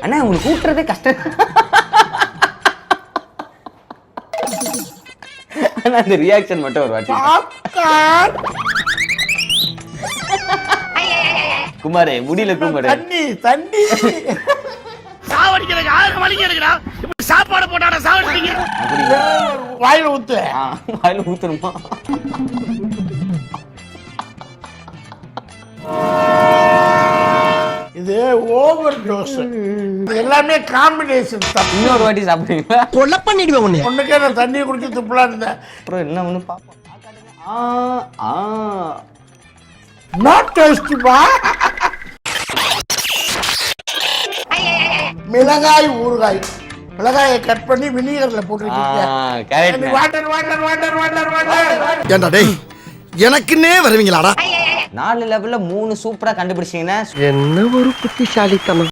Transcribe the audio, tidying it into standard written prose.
அண்ணா உங்களுக்கு கூட்டுறதே கஷ்டம். ஆனா அந்த ரியாக்ஷன் மட்டும் ஒரு வாட்டி. குமாரே முடியல குமாரே. தண்ணி தண்ணி சாவடிக்கிறதுக்கு 6 மணிக்கு இருக்குடா. இப்ப சாப்பாடு போட்டாடா சாவடிக்கிறீங்க. வாயில ஊத்து. வாயில ஊத்துறமா? இது ஓவர் டோஸ். எல்லாமே காம்பினேஷன் தான். இன்னொரு வாட்டி சாப்பிடுவீங்களா? கொலை பண்ணிடுவேன் உன்னை. ஒண்ணுக்கே நான் தண்ணி குடிச்சு துப்பலா இருந்தேன். அப்புறம் என்ன ஒண்ணு பாப்போம். நாட் டேஸ்டி பா. மிளகாய் ஊறுகாய். மிளகாயை கட் பண்ணி வினிகர்ல போட்டுருக்கீங்க. Correct. Water water water water water. ஏண்டா டேய், எனக்குன்னே வருவீங்களாடா? 4 லெவல்ல 3 சூப்பரா கண்டுபிடிச்சீங்கன்னா என்ன ஒரு புத்திசாலித்தனம்.